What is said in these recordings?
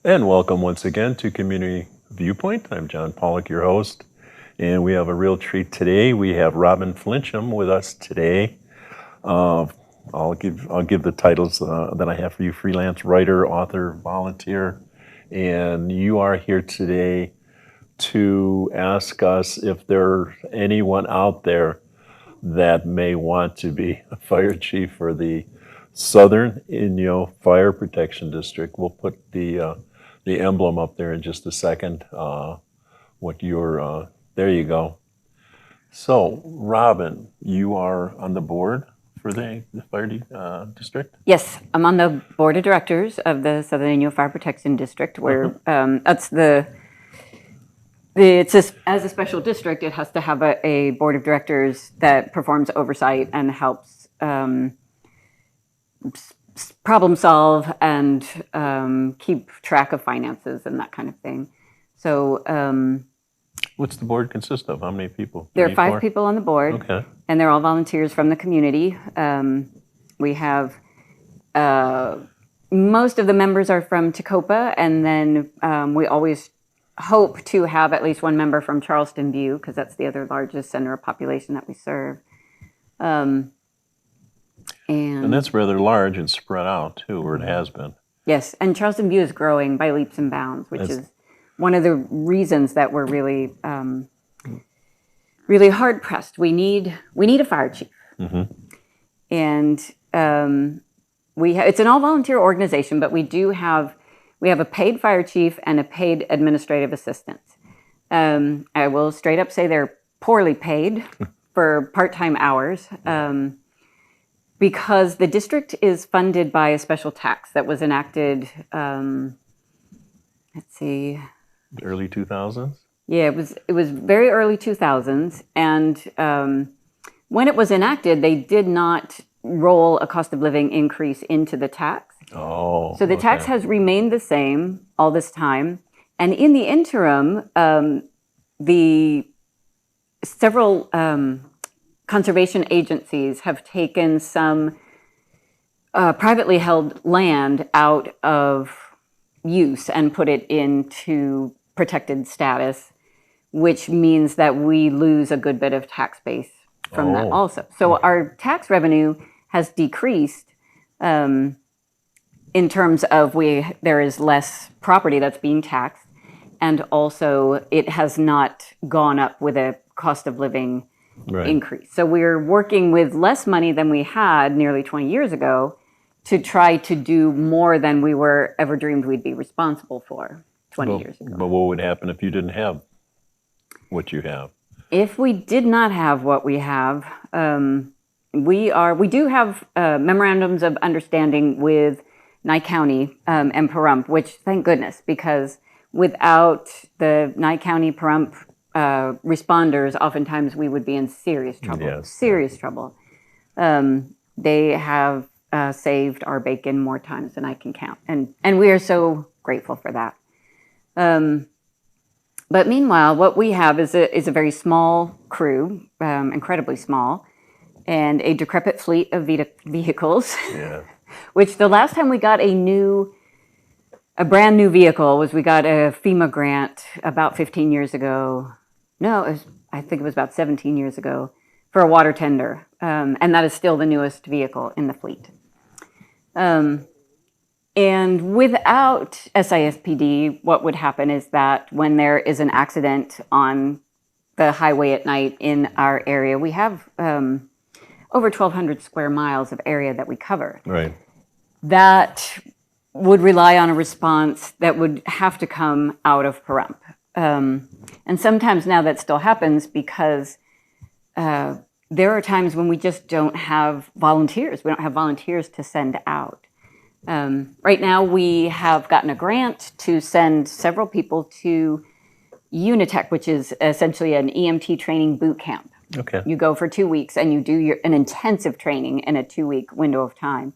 And welcome once again to Community Viewpoint. I'm John Pollock, your host, and we have a real treat today. We have Robin Flinchum with us today. I'll give the titles that I have for you: freelance writer, author, volunteer, and you are here today to ask us if there's anyone out there that may want to be a fire chief for the Southern Inyo Fire Protection District. We'll put the emblem up there in just a second. There you go. So, Robin, you are on the board for the fire district? Yes, I'm on the board of directors of the Southern Inyo Fire Protection District, where as a special district, it has to have a board of directors that performs oversight and helps problem solve and keep track of finances and that kind of thing. So what's the board consist of? How many people? There are 5 people on the board, okay, and they're all volunteers from the community. We have most of the members are from Tacopa, and then we always hope to have at least one member from Charleston View, because that's the other largest center of population that we serve. And that's rather large and spread out too, or it has been. Yes, and Charleston View is growing by leaps and bounds, which is one of the reasons that we're really, really hard pressed. We need a fire chief, and it's an all volunteer organization, but we have a paid fire chief and a paid administrative assistant. I will straight up say they're poorly paid for part-time hours. Because the district is funded by a special tax that was enacted, let's see. Early 2000s? Yeah, it was very early 2000s. And when it was enacted, they did not roll a cost of living increase into the tax. Oh, so the tax has remained the same all this time. And in the interim, the several conservation agencies have taken some privately held land out of use and put it into protected status, which means that we lose a good bit of tax base from that also. So our tax revenue has decreased in terms of there is less property that's being taxed, and also it has not gone up with a cost of living increase. So we're working with less money than we had nearly 20 years ago to try to do more than we were ever dreamed we'd be responsible for 20 years ago. But what would happen if you didn't have what you have? If we did not have what we have, we do have memorandums of understanding with Nye County and Pahrump, which thank goodness, because without the Nye County Pahrump responders, oftentimes we would be in serious trouble. Yes. Serious trouble. They have saved our bacon more times than I can count, and we are so grateful for that. But meanwhile, what we have is a very small crew, incredibly small, and a decrepit fleet of vehicles. Yeah. Which the last time we got a brand new vehicle was we got a FEMA grant about 15 years ago. No, I think it was about 17 years ago for a water tender. And that is still the newest vehicle in the fleet. And without SISPD, what would happen is that when there is an accident on the highway at night in our area, we have over 1,200 square miles of area that we cover. Right. That would rely on a response that would have to come out of Pahrump. And sometimes now that still happens because there are times when we just don't have volunteers. We don't have volunteers to send out. Right now we have gotten a grant to send several people to Unitech, which is essentially an EMT training boot camp. Okay. You go for 2 weeks and you do an intensive training in a 2-week window of time.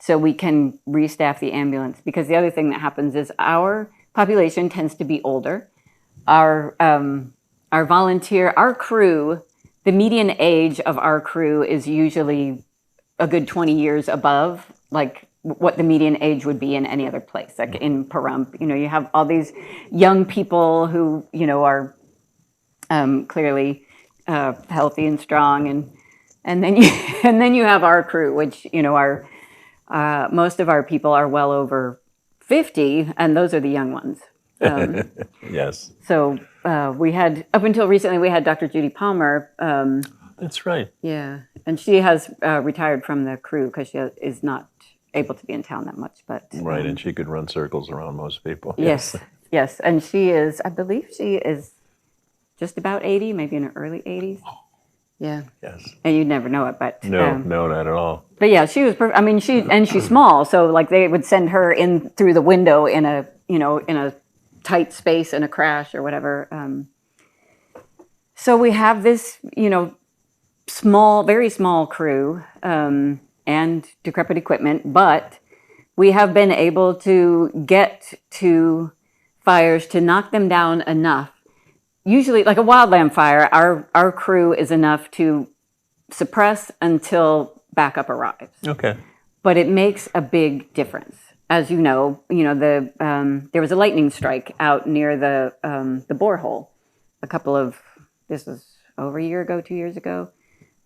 So we can restaff the ambulance, because the other thing that happens is our population tends to be older. Our crew, the median age of our crew is usually a good 20 years above, like what the median age would be in any other place. Like in Pahrump, you have all these young people who, are clearly healthy and strong, and then you and then you have our crew, which our most of our people are well over 50, and those are the young ones. Yes. So we had, up until recently, we had Dr. Judy Palmer. That's right. Yeah, and she has retired from the crew because she is not able to be in town that much. But Right, and she could run circles around most people. yes, yes, and she is, I believe she is just about 80, maybe in her early 80s. Yeah. Yes. And you'd never know it, but No, not at all. But yeah, she was. I mean, she's small, so like they would send her in through the window in a in a tight space in a crash or whatever. So we have this small, very small crew and decrepit equipment, but we have been able to get to fires to knock them down enough. Usually, like a wildland fire, our crew is enough to suppress until backup arrives. Okay. But it makes a big difference. As you know, there was a lightning strike out near the borehole this was over a year ago, 2 years ago.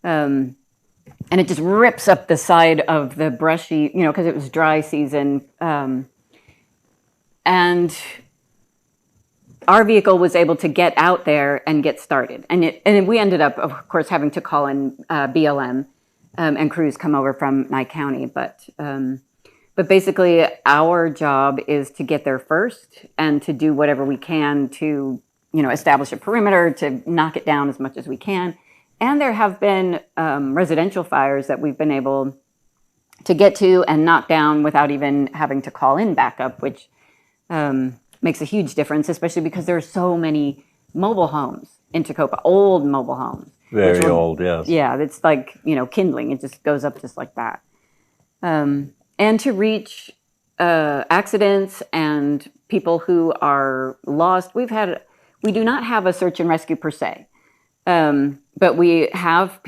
And it just rips up the side of the brushy, because it was dry season. And our vehicle was able to get out there and get started. And we ended up, of course, having to call in BLM and crews come over from Nye County. But basically, our job is to get there first and to do whatever we can to, establish a perimeter, to knock it down as much as we can. And there have been residential fires that we've been able to get to and knock down without even having to call in backup, which makes a huge difference, especially because there are so many mobile homes in Tacopa, old mobile homes. Very old, yes. Yeah, it's like, kindling. It just goes up just like that. And to reach accidents and people who are lost, we do not have a search and rescue per se. But we have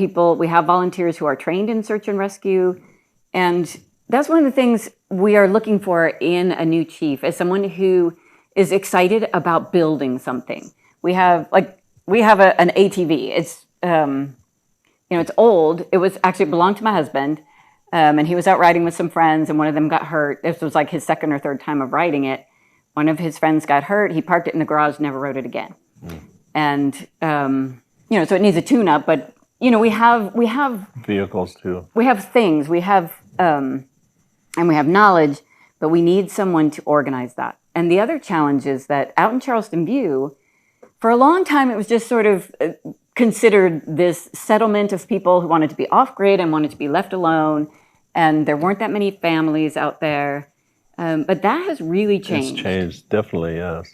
volunteers who are trained in search and rescue. And that's one of the things we are looking for in a new chief, is someone who is excited about building something. We have an ATV. It's it's old. It belonged to my husband, and he was out riding with some friends, and one of them got hurt. This was like his second or third time of riding it. One of his friends got hurt. He parked it in the garage, never rode it again. And so it needs a tune-up. But we have vehicles too. We have things. We have and we have knowledge, but we need someone to organize that. And the other challenge is that out in Charleston View, for a long time, it was just sort of considered this settlement of people who wanted to be off-grid and wanted to be left alone. And there weren't that many families out there. But that has really changed. It's changed, definitely, yes.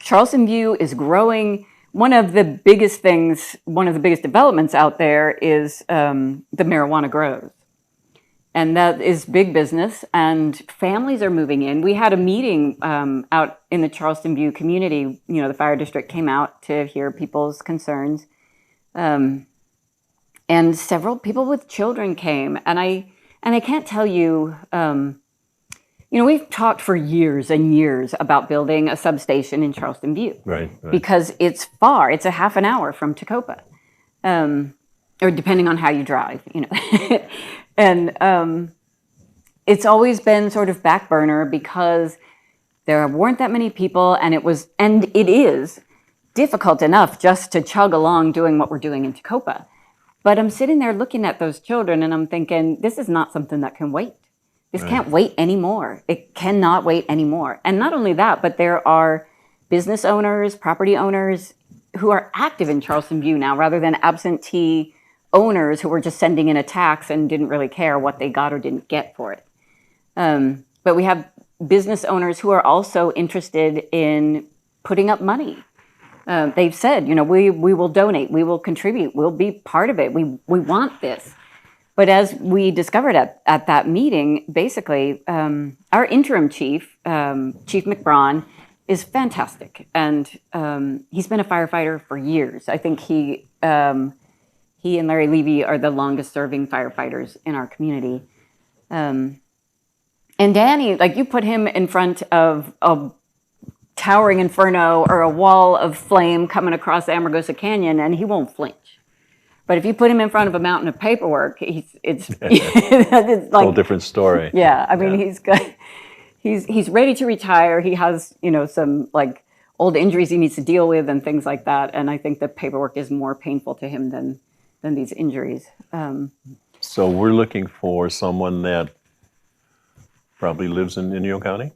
Charleston View is growing. One of the biggest developments out there is the marijuana grows. And that is big business, and families are moving in. We had a meeting out in the Charleston View community. The fire district came out to hear people's concerns. And several people with children came. And I can't tell you, we've talked for years and years about building a substation in Charleston View. Right. Because it's far. It's a half an hour from Tacopa. Or depending on how you drive, And it's always been sort of back burner because there weren't that many people, and it is difficult enough just to chug along doing what we're doing in Tacopa. But I'm sitting there looking at those children, and I'm thinking, this is not something that can wait. This can't wait anymore. It cannot wait anymore. And not only that, but there are business owners, property owners who are active in Charleston View now, rather than absentee owners who were just sending in a tax and didn't really care what they got or didn't get for it. But we have business owners who are also interested in putting up money. They've said, we will donate, we will contribute, we'll be part of it. We want this. But as we discovered at that meeting, basically, our interim chief, Chief McBrawn, is fantastic. And he's been a firefighter for years. I think he and Larry Levy are the longest serving firefighters in our community. And Danny, like you put him in front of a towering inferno or a wall of flame coming across the Amargosa Canyon, and he won't flinch. But if you put him in front of a mountain of paperwork, it's like Whole different story. yeah. I mean, he's ready to retire. He has some like old injuries he needs to deal with and things like that. And I think the paperwork is more painful to him than these injuries. So we're looking for someone that probably lives in Inyo County?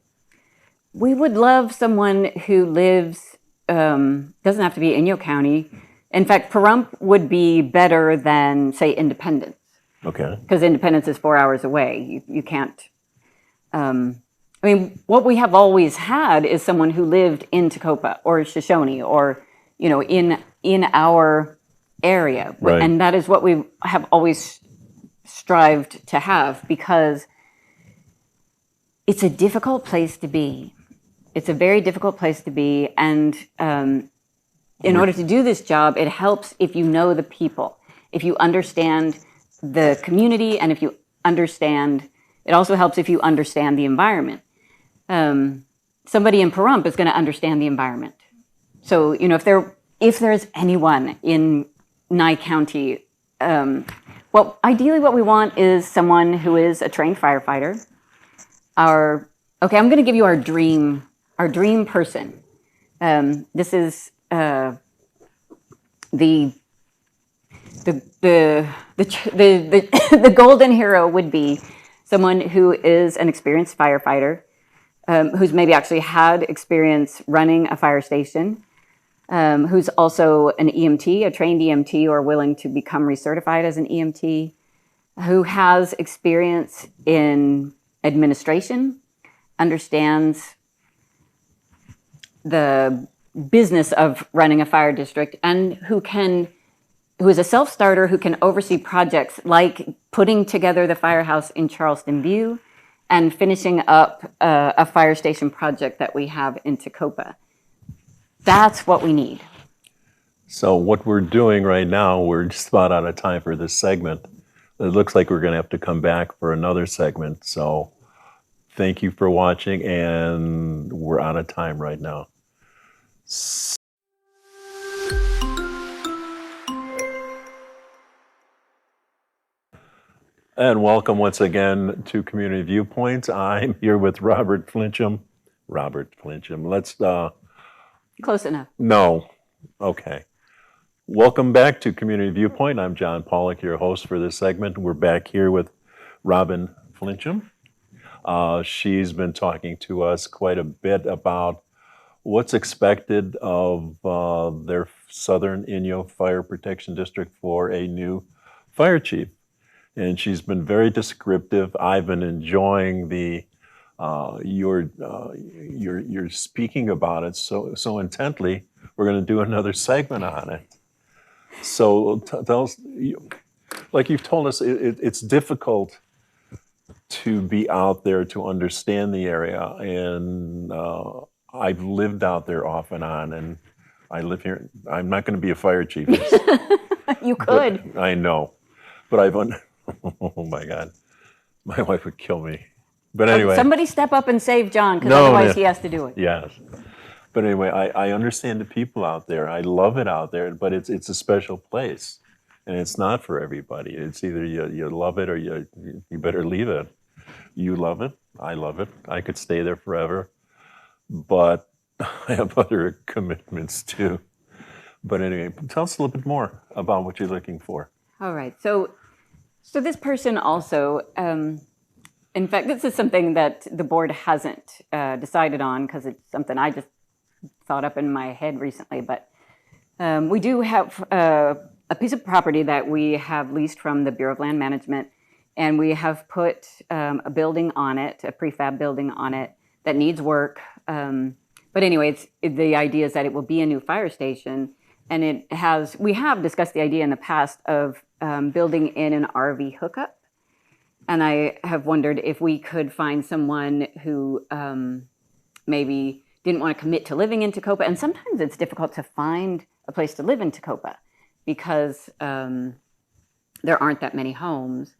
We would love someone who lives, doesn't have to be Inyo County. In fact, Pahrump would be better than, say, Independence. Okay. Because Independence is 4 hours away. You can't. I mean, what we have always had is someone who lived in Tacoma or Shoshone or, in our area. Right. And that is what we have always strived to have, because it's a difficult place to be. It's a very difficult place to be. And in order to do this job, it helps if you know the people, if you understand the community, and if you understand, it also helps if you understand the environment. Somebody in Pahrump is going to understand the environment. So, if there's anyone in Nye County, ideally what we want is someone who is a trained firefighter. I'm going to give you our dream person. This is the golden hero would be someone who is an experienced firefighter, who's maybe actually had experience running a fire station, who's also an EMT, a trained EMT, or willing to become recertified as an EMT, who has experience in administration, understands the business of running a fire district, and who is a self-starter, who can oversee projects like putting together the firehouse in Charleston View and finishing up a fire station project that we have in Tacoma. That's what we need. So what we're doing right now, we're just about out of time for this segment. It looks like we're going to have to come back for another segment. So thank you for watching, and we're out of time right now. And welcome once again to Community Viewpoints. I'm here with Robert Flinchum. Let's Close enough. No. Okay. Welcome back to Community Viewpoint. I'm John Pollock, your host for this segment. We're back here with Robin Flinchum. She's been talking to us quite a bit about what's expected of their Southern Inyo Fire Protection District for a new fire chief. And she's been very descriptive. I've been enjoying your speaking about it so intently. We're going to do another segment on it. So tell us, like you've told us, it's difficult to be out there to understand the area, and I've lived out there off and on, and I live here. I'm not going to be a fire chief. You could. I know, but oh my God, my wife would kill me. But anyway. Somebody step up and save John, because otherwise he has to do it. Yes. But anyway, I understand the people out there. I love it out there, but it's a special place, and it's not for everybody. It's either you love it or you better leave it. You love it. I love it. I could stay there forever, but I have other commitments too. But anyway, tell us a little bit more about what you're looking for. All right. So this person also, in fact, this is something that the board hasn't decided on, because it's something I just thought up in my head recently. But we do have a piece of property that we have leased from the Bureau of Land Management, and we have put a building on it, a prefab building on it that needs work. But anyway, the idea is that it will be a new fire station, and we have discussed the idea in the past of building in an RV hookup. And I have wondered if we could find someone who maybe didn't want to commit to living in Tacoma. And sometimes it's difficult to find a place to live in Tacoma, because there aren't that many homes.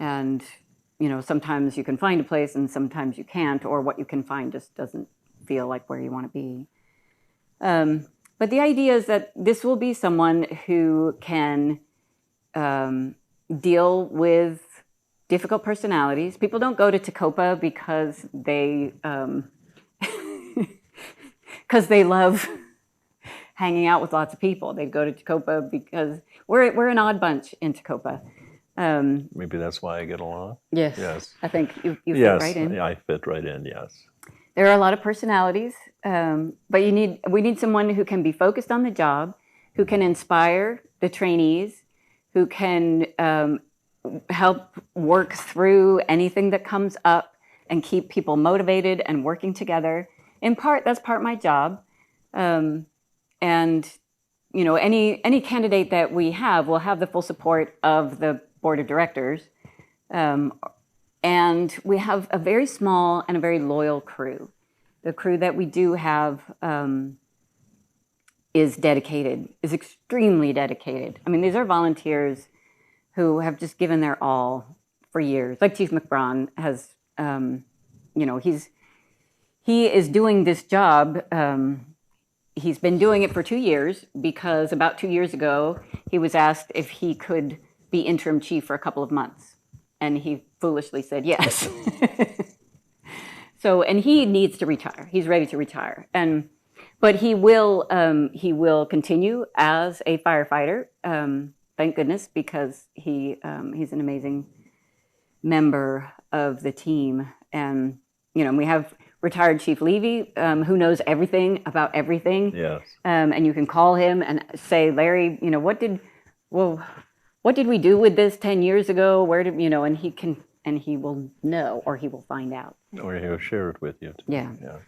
And sometimes you can find a place and sometimes you can't, or what you can find just doesn't feel like where you want to be. But the idea is that this will be someone who can deal with difficult personalities. People don't go to Tacopa because they love hanging out with lots of people. They go to Tacopa because we're an odd bunch in Tacopa. Maybe that's why I get along. Yes. Yes. I think you fit Yes, right in. I fit right in. Yes. There are a lot of personalities, but we need someone who can be focused on the job, who can inspire the trainees, who can help work through anything that comes up and keep people motivated and working together. In part, that's part of my job. And any candidate that we have will have the full support of the board of directors. And we have a very small and a very loyal crew. The crew that we do have is dedicated, is extremely dedicated. I mean, these are volunteers who have just given their all for years. Like Chief McBraun has, he is doing this job. He's been doing it for 2 years because about 2 years ago, he was asked if he could be interim chief for a couple of months. And he foolishly said yes. And he needs to retire. He's ready to retire. But he will continue as a firefighter. Thank goodness, because he's an amazing member of the team. And we have retired Chief Levy, who knows everything about everything. Yes. And you can call him and say, Larry, what did we do with this 10 years ago? Where did and he will know, or he will find out. Or he'll share it with you too. Yeah. Yeah.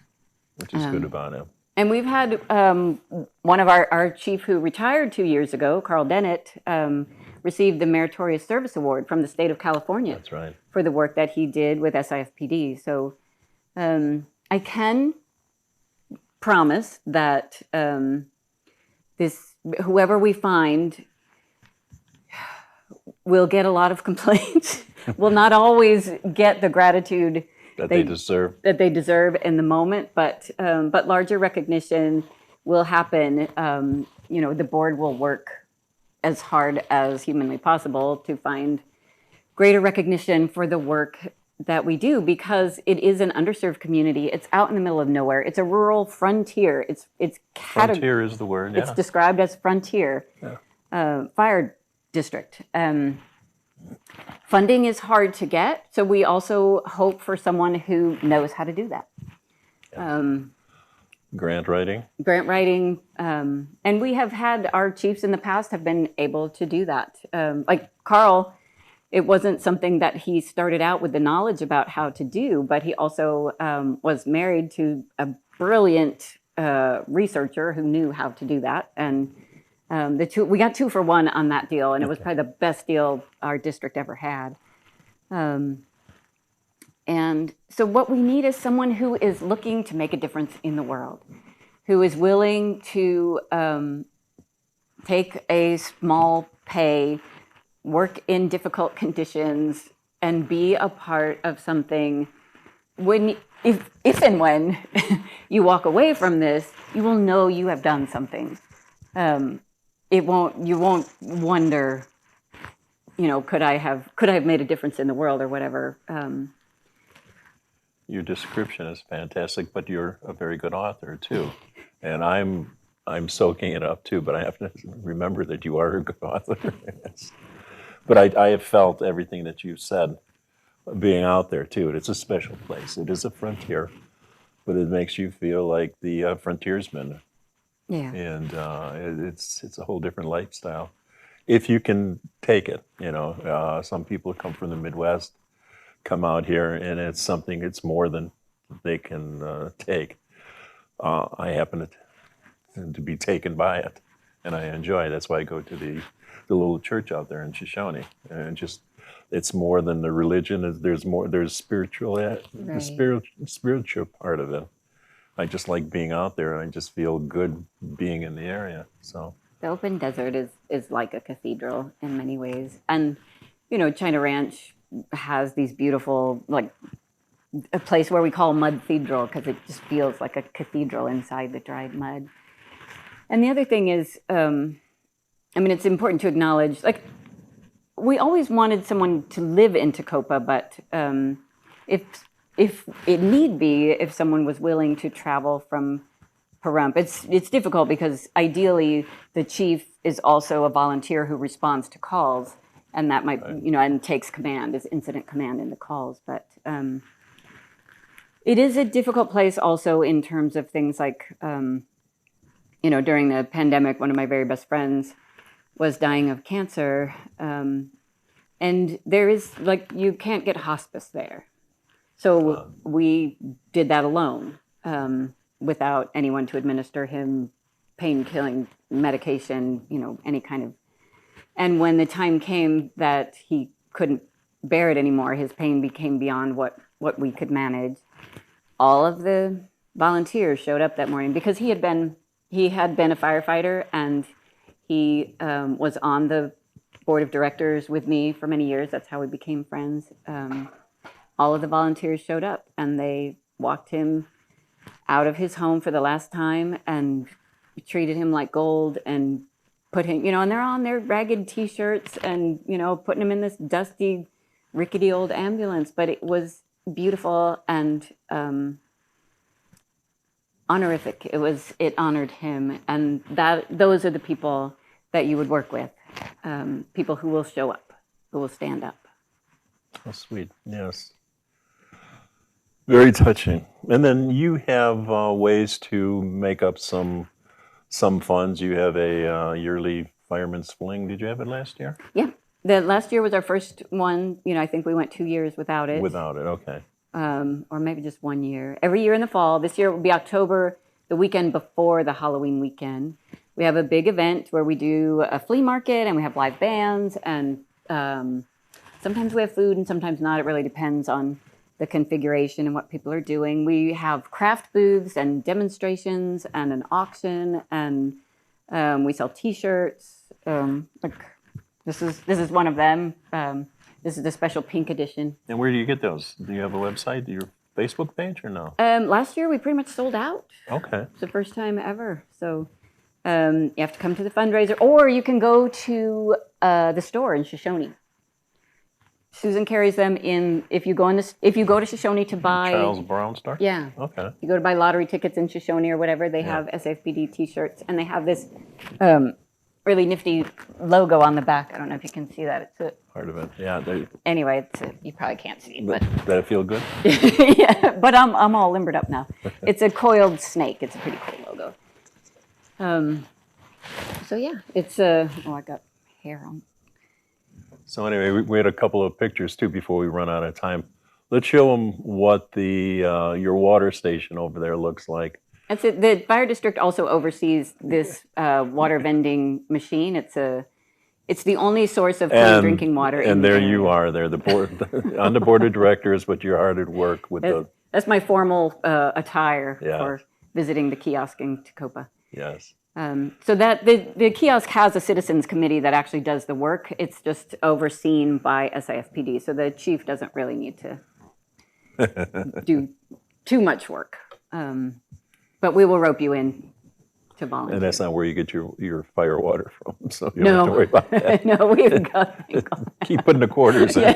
Which is good about him. And we've had one of our chief who retired 2 years ago, Carl Dennett, received the Meritorious Service Award from the state of California. That's right. For the work that he did with SIFPD. So I can promise that whoever we find will get a lot of complaints, will not always get the gratitude that they deserve in the moment, but larger recognition will happen. The board will work as hard as humanly possible to find greater recognition for the work that we do, because it is an underserved community. It's out in the middle of nowhere. It's a rural frontier. Frontier is the word. Yeah. It's described as frontier fire district. Funding is hard to get, so we also hope for someone who knows how to do that. Grant writing, and we have had our chiefs in the past have been able to do that. Like Carl, it wasn't something that he started out with the knowledge about how to do, but he also was married to a brilliant researcher who knew how to do that. And we got 2 for 1 on that deal, and it was probably the best deal our district ever had. And so what we need is someone who is looking to make a difference in the world, who is willing to take a small pay, work in difficult conditions, and be a part of something. If and when you walk away from this, you will know you have done something. You won't wonder, could I have made a difference in the world or whatever. Your description is fantastic, but you're a very good author too, and I'm soaking it up too. But I have to remember that you are a good author. Yes. But I have felt everything that you've said, being out there too. It's a special place. It is a frontier, but it makes you feel like the frontiersman. Yeah. And it's a whole different lifestyle, if you can take it. Some people come from the Midwest, come out here, and it's more than they can take. I happen to be taken by it, and I enjoy it. That's why I go to the little church out there in Shoshone, and it's more than the religion. There's spiritual, the spiritual part of it. I just like being out there, and I just feel good being in the area. So the open desert is like a cathedral in many ways, and China Ranch has these beautiful, like a place where we call Mud Cathedral because it just feels like a cathedral inside the dried mud. And the other thing is, it's important to acknowledge, like, we always wanted someone to live in Tecopa, but if it need be, if someone was willing to travel from Pahrump, it's difficult because ideally the chief is also a volunteer who responds to calls, and that might, and takes command, is incident command in the calls. But it is a difficult place also in terms of things like, during the pandemic, one of my very best friends was dying of cancer. And there is, like, you can't get hospice there. So we did that alone, without anyone to administer him pain-killing medication, any kind of. And when the time came that he couldn't bear it anymore, his pain became beyond what we could manage. All of the volunteers showed up that morning because he had been a firefighter, and he was on the board of directors with me for many years. That's how we became friends. All of the volunteers showed up, and they walked him out of his home for the last time and treated him like gold and put him, and they're on their ragged T-shirts and, putting him in this dusty, rickety old ambulance. But it was beautiful and honorific. It honored him, and those are the people that you would work with. People who will show up, who will stand up. Oh, sweet. Yes. Very touching. And then you have ways to make up some funds. You have a yearly fireman's fling. Did you have it last year? Yeah. The last year was our first one. I think we went 2 years without it. Without it, okay. Or maybe just 1 year. Every year in the fall. This year it will be October, the weekend before the Halloween weekend. We have a big event where we do a flea market and we have live bands, and sometimes we have food and sometimes not. It really depends on the configuration and what people are doing. We have craft booths and demonstrations and an auction, and we sell T-shirts. This is one of them. This is the special pink edition. And where do you get those? Do you have a website, your Facebook page, or no? Last year we pretty much sold out. Okay. It's the first time ever. So you have to come to the fundraiser, or you can go to the store in Shoshone. Susan carries them in. If you go to Shoshone to buy Charles Brown store? Yeah. Okay. You go to buy lottery tickets in Shoshone or whatever, they have SFPD T-shirts, and they have this really nifty logo on the back. I don't know if you can see that. It's part of it. Yeah. Anyway, you probably can't see it, but does it feel good? yeah. But I'm all limbered up now. It's a coiled snake. It's a pretty cool logo. So yeah, it's I got hair on. So anyway, we had a couple of pictures too before we run out of time. Let's show them what your water station over there looks like. That's it. The fire district also oversees this water vending machine. It's the only source of clean drinking water. And there you are, there, the board on the board of directors, but you're hard at work with That's my formal attire for visiting the kiosk in Tecopa. Yes. So that the kiosk has a citizens committee that actually does the work. It's just overseen by SIFPD. So the chief doesn't really need to do too much work. But we will rope you in to volunteer. And that's not where you get your fire water from, so you don't have to worry about that. No, we've got Keep putting the quarters in.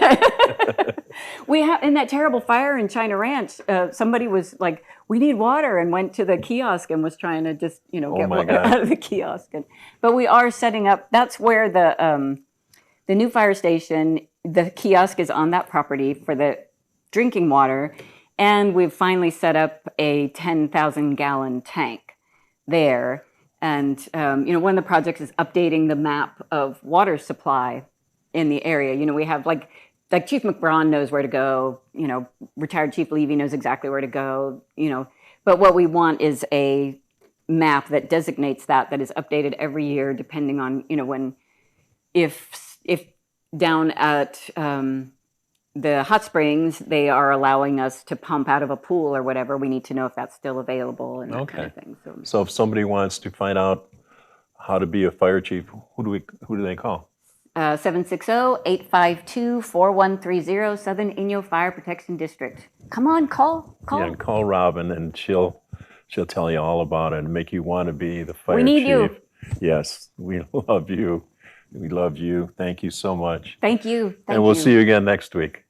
We have, in that terrible fire in China Ranch, somebody was like, we need water, and went to the kiosk and was trying to just, get water out of the kiosk. But we are setting up, that's where the new fire station, the kiosk is on that property for the drinking water, and we've finally set up a 10,000 gallon tank there. And, one of the projects is updating the map of water supply in the area. We have like Chief McBrawn knows where to go, retired Chief Levy knows exactly where to go, but what we want is a map that designates that is updated every year depending on, if down at the hot springs, they are allowing us to pump out of a pool or whatever, we need to know if that's still available and that kind of thing. So if somebody wants to find out how to be a fire chief, who do they call? 760-852-4130, Southern Inyo Fire Protection District. Come on, call. Yeah, and call Robin, and she'll tell you all about it and make you want to be the fire We need chief. you. Yes, we love you. We love you. Thank you so much. Thank you. And we'll see you again next week.